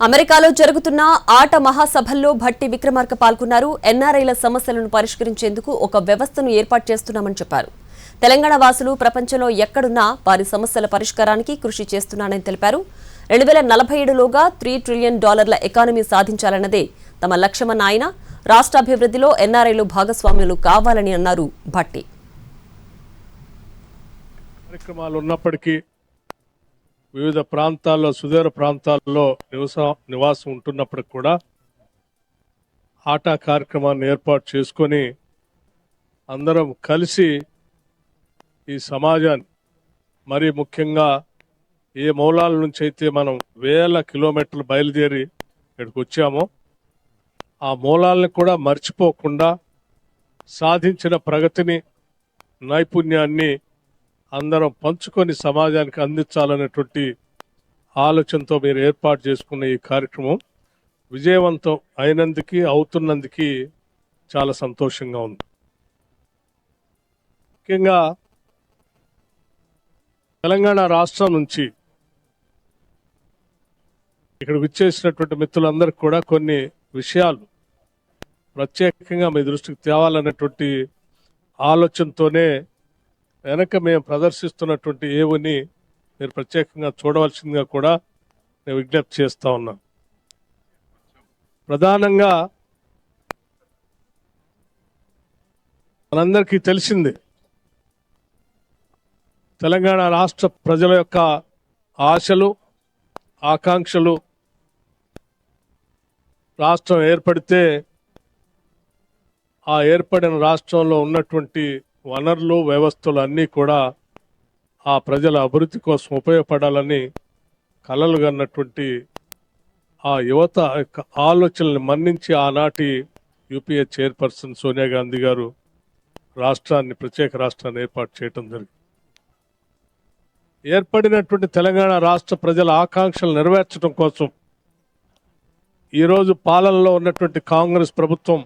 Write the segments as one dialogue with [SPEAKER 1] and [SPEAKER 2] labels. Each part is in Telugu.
[SPEAKER 1] అమెరికాలో జరుగుతున్న ఆట మహాసభల్లో భట్టి విక్రమార్క పాల్గొన్నారు. ఎన్ఆర్ఐల సమస్యలను పరిష్కరించేందుకు ఒక వ్యవస్థను ఏర్పాటు చేస్తున్నామని చెప్పారు. తెలంగాణ వాసులు ప్రపంచంలో ఎక్కడున్నా వారి సమస్యల పరిష్కారానికి కృషి చేస్తున్నానని తెలిపారు. 2047లోగా $3 ట్రిలియన్ ఎకానమీ సాధించాలన్నదే తమ లక్ష్యమన్న ఆయన రాష్ట్రాభివృద్ధిలో ఎన్ఆర్ఐలు భాగస్వాములు కావాలని అన్నారు భట్టి.
[SPEAKER 2] కార్యక్రమాలు ఉన్నప్పటికీ వివిధ ప్రాంతాల్లో సుదూర ప్రాంతాల్లో నివాసం ఉంటున్నప్పటికి కూడా ఆటా కార్యక్రమాన్ని ఏర్పాటు చేసుకొని అందరం కలిసి ఈ సమాజాన్ని మరి ముఖ్యంగా ఏ మూలాల నుంచి అయితే మనం వేల కిలోమీటర్లు బయలుదేరి ఇక్కడికి వచ్చామో ఆ మూలాలను కూడా మర్చిపోకుండా సాధించిన ప్రగతిని నైపుణ్యాన్ని అందరం పంచుకొని సమాజానికి అందించాలనేటువంటి ఆలోచనతో మీరు ఏర్పాటు చేసుకున్న ఈ కార్యక్రమం విజయవంతం అయినందుకు అవుతున్నందుకు చాలా సంతోషంగా ఉంది. ముఖ్యంగా తెలంగాణ రాష్ట్రం నుంచి ఇక్కడ విచ్చేసినటువంటి మిత్రులందరికీ కూడా కొన్ని విషయాలు ప్రత్యేకంగా మీ దృష్టికి తేవాలన్నటువంటి ఆలోచనతోనే వెనక మేము ప్రదర్శిస్తున్నటువంటి ఏవుని మీరు ప్రత్యేకంగా చూడవలసిందిగా కూడా నేను విజ్ఞప్తి చేస్తా ఉన్నాను. ప్రధానంగా మనందరికీ తెలిసింది తెలంగాణ రాష్ట్ర ప్రజల యొక్క ఆశలు ఆకాంక్షలు రాష్ట్రం ఏర్పడితే ఆ ఏర్పడిన రాష్ట్రంలో ఉన్నటువంటి వనరులు వ్యవస్థలు అన్నీ కూడా ఆ ప్రజల అభివృద్ధి కోసం ఉపయోగపడాలని కలలు కన్నటువంటి ఆ యువత యొక్క ఆలోచనల్ని మన్నించి ఆనాటి యూపీఏ చైర్పర్సన్ సోనియా గాంధీ గారు ప్రత్యేక రాష్ట్రాన్ని ఏర్పాటు చేయటం జరిగింది. ఏర్పడినటువంటి తెలంగాణ రాష్ట్ర ప్రజల ఆకాంక్షలు నెరవేర్చడం కోసం ఈరోజు పాలనలో ఉన్నటువంటి కాంగ్రెస్ ప్రభుత్వం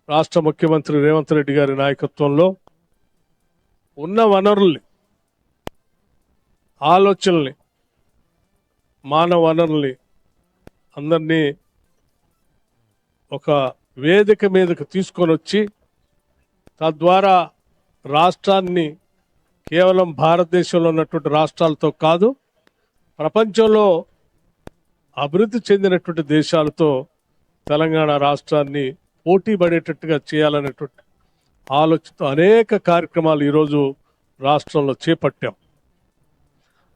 [SPEAKER 2] రాష్ట్ర ముఖ్యమంత్రి రేవంత్ రెడ్డి గారి నాయకత్వంలో ఉన్న వనరుల్ని ఆలోచనల్ని మానవ వనరుల్ని అందరినీ ఒక వేదిక మీదకు తీసుకొని వచ్చి తద్వారా రాష్ట్రాన్ని కేవలం భారతదేశంలో ఉన్నటువంటి రాష్ట్రాలతో కాదు ప్రపంచంలో అభివృద్ధి చెందినటువంటి దేశాలతో తెలంగాణ రాష్ట్రాన్ని పోటీ పడేటట్టుగా చేయాలనేటువంటి ఆలోచనతో అనేక కార్యక్రమాలు ఈరోజు రాష్ట్రంలో చేపట్టాం.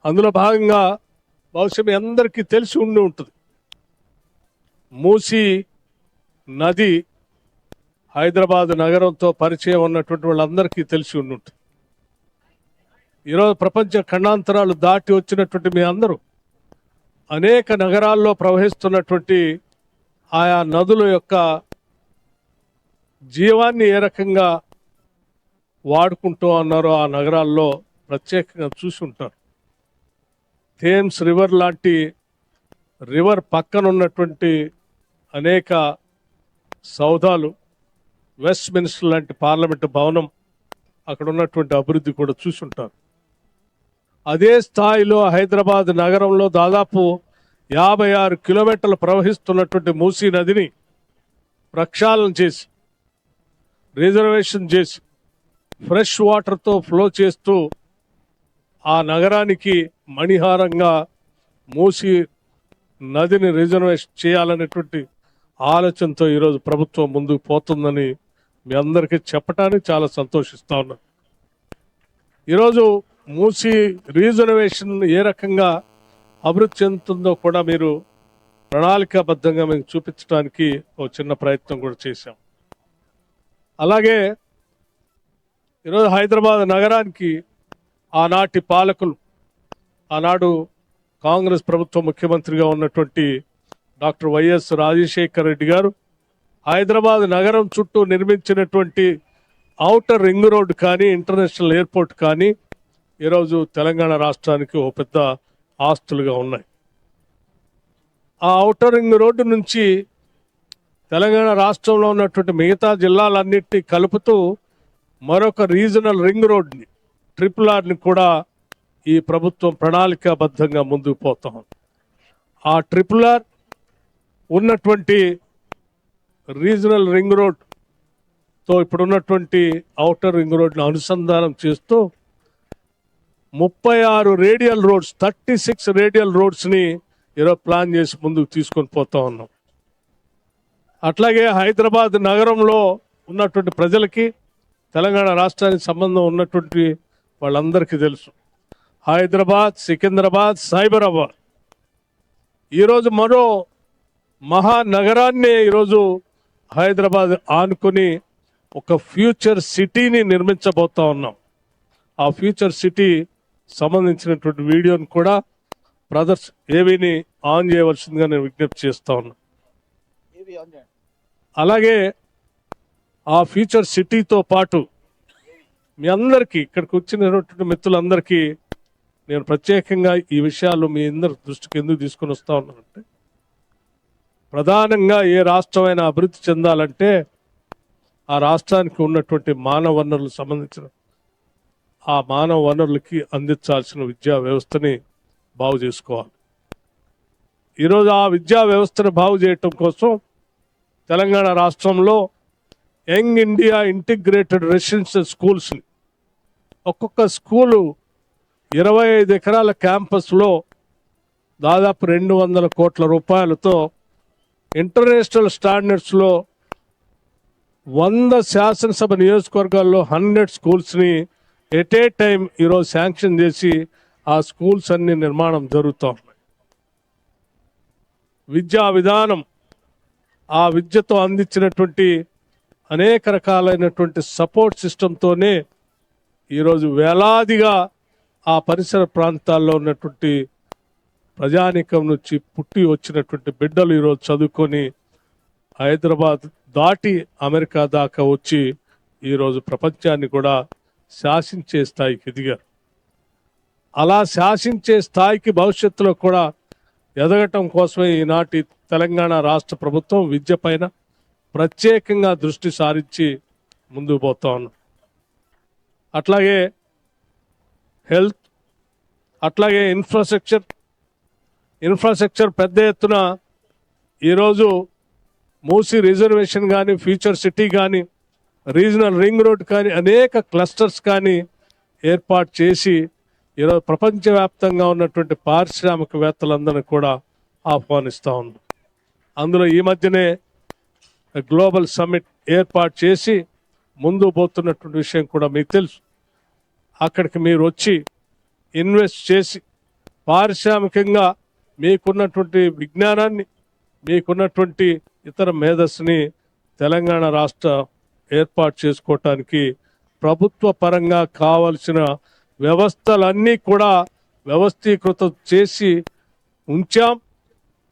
[SPEAKER 2] అందులో భాగంగా బహుశా మీ అందరికీ తెలిసి ఉండి ఉంటుంది, మూసీ నది హైదరాబాద్ నగరంతో పరిచయం ఉన్నటువంటి వాళ్ళందరికీ తెలిసి ఉండి ఉంటుంది. ఈరోజు ప్రపంచ ఖండాంతరాలు దాటి వచ్చినటువంటి మీ అందరూ అనేక నగరాల్లో ప్రవహిస్తున్నటువంటి ఆయా నదుల యొక్క జీవాన్ని ఏ రకంగా వాడుకుంటూ అన్నారో ఆ నగరాల్లో ప్రత్యేకంగా చూసి ఉంటారు. థేమ్స్ రివర్ లాంటి రివర్ పక్కన ఉన్నటువంటి అనేక సౌధాలు, వెస్ట్ మినిస్టర్ లాంటి పార్లమెంటు భవనం, అక్కడ ఉన్నటువంటి అభివృద్ధి కూడా చూసి ఉంటారు. అదే స్థాయిలో హైదరాబాద్ నగరంలో దాదాపు 56 కిలోమీటర్లు ప్రవహిస్తున్నటువంటి మూసీ నదిని ప్రక్షాళన చేసి రిజర్వేషన్ చేసి ఫ్రెష్ వాటర్తో ఫ్లో చేస్తూ ఆ నగరానికి మణిహారంగా మూసీ నదిని రిజర్వేషన్ చేయాలనేటువంటి ఆలోచనతో ఈరోజు ప్రభుత్వం ముందుకు పోతుందని మీ అందరికీ చెప్పడానికి చాలా సంతోషిస్తా ఉన్నాను. ఈరోజు మూసీ రిజర్వేషన్ ఏ రకంగా అభివృద్ధి చెందుతుందో కూడా మీరు ప్రణాళికాబద్ధంగా మీకు చూపించడానికి ఒక చిన్న ప్రయత్నం కూడా చేశాం. అలాగే ఈరోజు హైదరాబాద్ నగరానికి ఆనాటి పాలకులు, ఆనాడు కాంగ్రెస్ ప్రభుత్వం ముఖ్యమంత్రిగా ఉన్నటువంటి డాక్టర్ వైఎస్ రాజశేఖర రెడ్డి గారు హైదరాబాద్ నగరం చుట్టూ నిర్మించినటువంటి ఔటర్ రింగ్ రోడ్ కానీ ఇంటర్నేషనల్ ఎయిర్పోర్ట్ కానీ ఈరోజు తెలంగాణ రాష్ట్రానికి ఒక పెద్ద ఆస్తులుగా ఉన్నాయి. ఆ ఔటర్ రింగ్ రోడ్డు నుంచి తెలంగాణ రాష్ట్రంలో ఉన్నటువంటి మిగతా జిల్లాలన్నింటినీ కలుపుతూ మరొక రీజనల్ రింగ్ రోడ్ని RRRని కూడా ఈ ప్రభుత్వం ప్రణాళికాబద్ధంగా ముందుకు పోతాం. ఆ ట్రిపుల్ ఆర్ ఉన్నటువంటి రీజనల్ రింగ్ రోడ్తో ఇప్పుడున్నటువంటి ఔటర్ రింగ్ రోడ్ను అనుసంధానం చేస్తూ 36 రేడియల్ రోడ్స్ 36 రేడియల్ రోడ్స్ని ఈరోజు ప్లాన్ చేసి ముందుకు తీసుకొని పోతా ఉన్నాం. అట్లాగే హైదరాబాద్ నగరంలో ఉన్నటువంటి ప్రజలకి తెలంగాణ రాష్ట్రానికి సంబంధం ఉన్నటువంటి వాళ్ళందరికీ తెలుసు, హైదరాబాద్, సికింద్రాబాద్, సైబరాబాద్ ఈరోజు మరో మహానగరాన్ని ఈరోజు హైదరాబాద్ ఆనుకొని ఒక ఫ్యూచర్ సిటీని నిర్మించబోతా ఉన్నాం. ఆ ఫ్యూచర్ సిటీ సంబంధించినటువంటి వీడియోని కూడా బ్రదర్స్ ఏవీని ఆన్ చేయవలసిందిగా నేను విజ్ఞప్తి చేస్తా ఉన్నా. అలాగే ఆ ఫ్యూచర్ సిటీతో పాటు మీ అందరికీ ఇక్కడికి వచ్చినటువంటి మిత్రులందరికీ నేను ప్రత్యేకంగా ఈ విషయాలు మీ అందరి దృష్టికి ఎందుకు తీసుకొని వస్తా ఉన్నానంటే, ప్రధానంగా ఏ రాష్ట్రమైనా అభివృద్ధి చెందాలంటే ఆ రాష్ట్రానికి ఉన్నటువంటి మానవ వనరులకు సంబంధించిన ఆ మానవ వనరులకి అందించాల్సిన విద్యా వ్యవస్థని బాగు చేసుకోవాలి. ఈరోజు ఆ విద్యా వ్యవస్థను బాగు చేయటం కోసం తెలంగాణ రాష్ట్రంలో యంగ్ ఇండియా ఇంటిగ్రేటెడ్ రెసిడెన్షియల్ స్కూల్స్ని ఒక్కొక్క స్కూలు 25 ఎకరాల క్యాంపస్లో దాదాపు 200 కోట్ల రూపాయలతో ఇంటర్నేషనల్ స్టాండర్డ్స్లో 100 శాసనసభ నియోజకవర్గాల్లో 100 స్కూల్స్ని ఎట్ ఏ టైం ఈరోజు శాంక్షన్ చేసి ఆ స్కూల్స్ అన్ని నిర్మాణం జరుగుతూ ఉన్నాయి. విద్యా విధానం ఆ విద్యతో అందించినటువంటి అనేక రకాలైనటువంటి సపోర్ట్ సిస్టంతోనే ఈరోజు వేలాదిగా ఆ పరిసర ప్రాంతాల్లో ఉన్నటువంటి ప్రజానీకం నుంచి పుట్టి వచ్చినటువంటి బిడ్డలు ఈరోజు చదువుకొని హైదరాబాద్ దాటి అమెరికా దాకా వచ్చి ఈరోజు ప్రపంచాన్ని కూడా శాసించే స్థాయికి ఎదిగారు. అలా శాసించే స్థాయికి భవిష్యత్తులో కూడా ఎదగటం కోసమే ఈనాటి తెలంగాణ రాష్ట్ర ప్రభుత్వం విద్య పైన ప్రత్యేకంగా దృష్టి సారించి ముందుకు పోతా ఉన్నాం. అట్లాగే హెల్త్, అట్లాగే ఇన్ఫ్రాస్ట్రక్చర్ పెద్ద ఎత్తున ఈరోజు మూసీ రిజర్వేషన్ కానీ, ఫ్యూచర్ సిటీ కానీ, రీజనల్ రింగ్ రోడ్ కానీ, అనేక క్లస్టర్స్ కానీ ఏర్పాటు చేసి ఈరోజు ప్రపంచవ్యాప్తంగా ఉన్నటువంటి పారిశ్రామికవేత్తలందరినీ కూడా ఆహ్వానిస్తూ ఉన్నాం. అందులో ఈ మధ్యనే గ్లోబల్ సమ్మిట్ ఏర్పాటు చేసి ముందు పోతున్నటువంటి విషయం కూడా మీకు తెలుసు. అక్కడికి మీరు వచ్చి ఇన్వెస్ట్ చేసి పారిశ్రామికంగా మీకున్నటువంటి విజ్ఞానాన్ని, మీకున్నటువంటి ఇతర మేధస్సుని తెలంగాణ రాష్ట్ర ఏర్పాటు చేసుకోవటానికి ప్రభుత్వ పరంగా కావలసిన వ్యవస్థలన్నీ కూడా వ్యవస్థీకృతం చేసి ఉంచాం.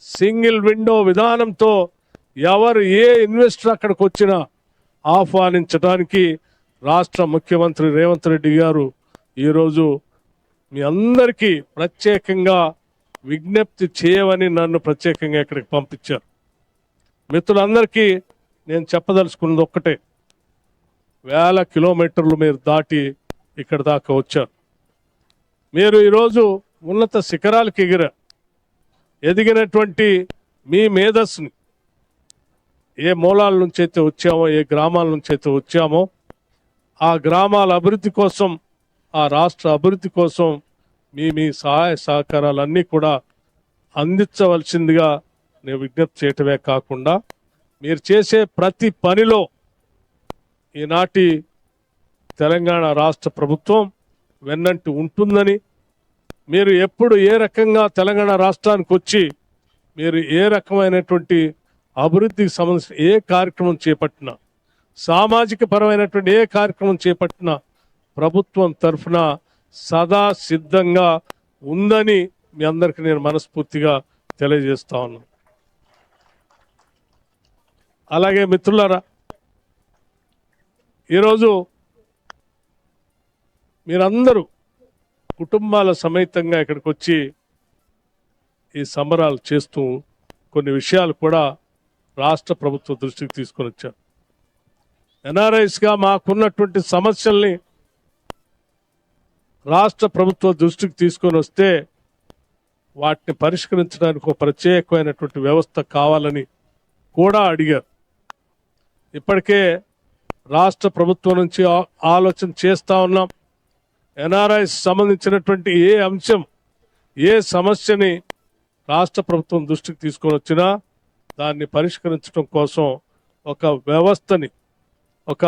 [SPEAKER 2] సింగిల్ విండో విధానంతో ఎవరు ఏ ఇన్వెస్టర్ అక్కడికి వచ్చినా ఆహ్వానించడానికి రాష్ట్ర ముఖ్యమంత్రి రేవంత్ రెడ్డి గారు ఈరోజు మీ అందరికీ ప్రత్యేకంగా విజ్ఞప్తి చేయమని నన్ను ప్రత్యేకంగా ఇక్కడికి పంపించారు. మిత్రులందరికీ నేను చెప్పదలుచుకున్నది ఒక్కటే, 1000 కిలోమీటర్లు మీరు దాటి ఇక్కడ దాకా వచ్చారు. మీరు ఈరోజు ఉన్నత శిఖరాలకు ఎదిగినటువంటి మీ మేధస్సుని ఏ మూలాల నుంచి అయితే వచ్చామో, ఏ గ్రామాల నుంచి అయితే వచ్చామో, ఆ గ్రామాల అభివృద్ధి కోసం, ఆ రాష్ట్ర అభివృద్ధి కోసం మీ సహాయ సహకారాలన్నీ కూడా అందించవలసిందిగా నేను విజ్ఞప్తి చేయటమే కాకుండా, మీరు చేసే ప్రతి పనిలో ఈనాటి తెలంగాణ రాష్ట్ర ప్రభుత్వం వెన్నంటి ఉంటుందని, మీరు ఎప్పుడు ఏ రకంగా తెలంగాణ రాష్ట్రానికి వచ్చి మీరు ఏ రకమైనటువంటి అభివృద్ధికి సంబంధించిన ఏ కార్యక్రమం చేపట్టినా, సామాజిక పరమైనటువంటి ఏ కార్యక్రమం చేపట్టినా ప్రభుత్వం తరఫున సదా సిద్ధంగా ఉందని మీ అందరికీ నేను మనస్ఫూర్తిగా తెలియజేస్తా ఉన్నాను. అలాగే మిత్రులారా, ఈరోజు మీరందరూ కుటుంబాల సమేతంగా ఇక్కడికి వచ్చి ఈ సంబరాలు చేస్తూ కొన్ని విషయాలు కూడా రాష్ట్ర ప్రభుత్వ దృష్టికి తీసుకొని వచ్చారు. ఎన్ఆర్ఐస్గా మాకున్నటువంటి సమస్యల్ని రాష్ట్ర ప్రభుత్వ దృష్టికి తీసుకొని వస్తే వాటిని పరిష్కరించడానికి ఒక ప్రత్యేకమైనటువంటి వ్యవస్థ కావాలని కూడా అడిగారు. ఇప్పటికే రాష్ట్ర ప్రభుత్వం నుంచి ఆలోచన చేస్తూ ఉన్నాం. ఎన్ఆర్ఐస్ సంబంధించినటువంటి ఏ అంశం, ఏ సమస్యని రాష్ట్ర ప్రభుత్వం దృష్టికి తీసుకొని వచ్చినా దాన్ని పరిష్కరించడం కోసం ఒక వ్యవస్థని, ఒక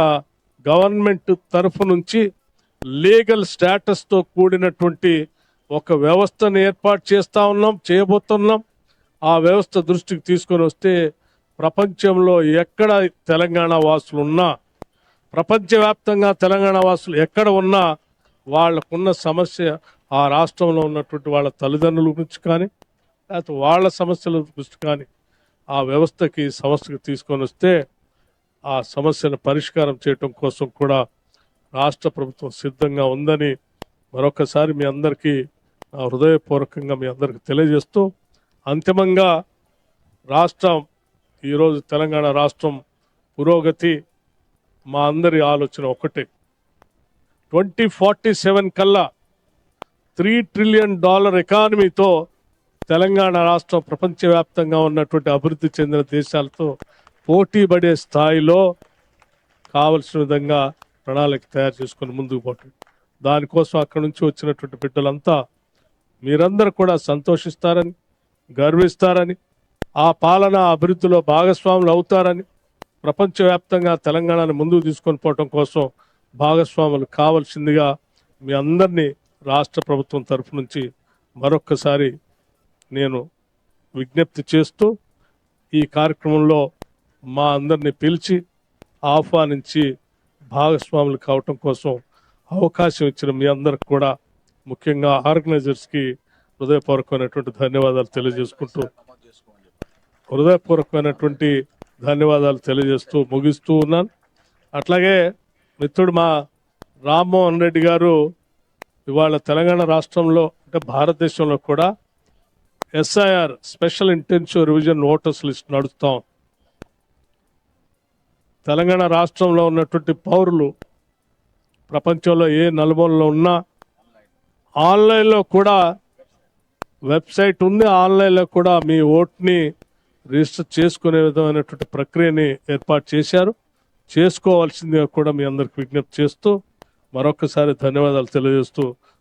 [SPEAKER 2] గవర్నమెంట్ తరఫు నుంచి లీగల్ స్టేటస్తో కూడినటువంటి ఒక వ్యవస్థను ఏర్పాటు చేస్తూ ఉన్నాం, చేయబోతున్నాం. ఆ వ్యవస్థ దృష్టికి తీసుకొని వస్తే ప్రపంచంలో ఎక్కడ తెలంగాణ వాసులు ఉన్నా, ప్రపంచవ్యాప్తంగా తెలంగాణ వాసులు ఎక్కడ ఉన్నా వాళ్ళకున్న సమస్య ఆ రాష్ట్రంలో ఉన్నటువంటి వాళ్ళ తల్లిదండ్రుల గురించి కానీ లేకపోతే వాళ్ళ సమస్యల గురించి కానీ ఆ వ్యవస్థకి సమస్యకు తీసుకొని వస్తే ఆ సమస్యను పరిష్కారం చేయటం కోసం కూడా రాష్ట్ర ప్రభుత్వం సిద్ధంగా ఉందని మరొకసారి మీ అందరికీ హృదయపూర్వకంగా మీ అందరికీ తెలియజేస్తూ, అంతిమంగా రాష్ట్రం ఈరోజు తెలంగాణ రాష్ట్రం పురోగతి మా అందరి ఆలోచన ఒకటే. 2047 కల్లా $3 ట్రిలియన్ ఎకానమీతో తెలంగాణ రాష్ట్రం ప్రపంచవ్యాప్తంగా ఉన్నటువంటి అభివృద్ధి చెందిన దేశాలతో పోటీ పడే స్థాయిలో కావలసిన విధంగా ప్రణాళిక తయారు చేసుకొని ముందుకు పోతుంది. దానికోసం అక్కడి నుంచి వచ్చినటువంటి బిడ్డలంతా మీరందరూ కూడా సంతోషిస్తారని, గర్విస్తారని, ఆ పాలన అభివృద్ధిలో భాగస్వాములు అవుతారని, ప్రపంచవ్యాప్తంగా తెలంగాణను ముందుకు తీసుకొని పోవటం కోసం భాగస్వాములు కావాల్సిందిగా మీ అందరినీ రాష్ట్ర ప్రభుత్వం తరఫు నుంచి మరొక్కసారి నేను విజ్ఞప్తి చేస్తూ ఈ కార్యక్రమంలో మా అందరినీ పిలిచి ఆహ్వానించి భాగస్వాములు కావటం కోసం అవకాశం ఇచ్చిన మీ అందరికి కూడా, ముఖ్యంగా ఆర్గనైజర్స్కి హృదయపూర్వకమైనటువంటి ధన్యవాదాలు తెలియజేస్తూ ముగిస్తూ ఉన్నాను. అట్లాగే మిత్రుడు మా రామ్మోహన్ రెడ్డి గారు ఇవాళ తెలంగాణ రాష్ట్రంలో అంటే భారతదేశంలో కూడా SIR special intensive revision voters list నడుస్తాం. తెలంగాణ రాష్ట్రంలో ఉన్నటువంటి పౌరులు ప్రపంచంలో ఏ నలుమూలలో ఉన్నా ఆన్లైన్లో కూడా వెబ్సైట్ ఉంది, ఆన్లైన్లో కూడా మీ ఓట్ని రిజిస్టర్ చేసుకునే విధమైనటువంటి ప్రక్రియని ఏర్పాటు చేశారు. చేసుకోవాల్సిందిగా కూడా మీ అందరికి విజ్ఞప్తి చేస్తూ మరొకసారి ధన్యవాదాలు తెలియజేస్తూ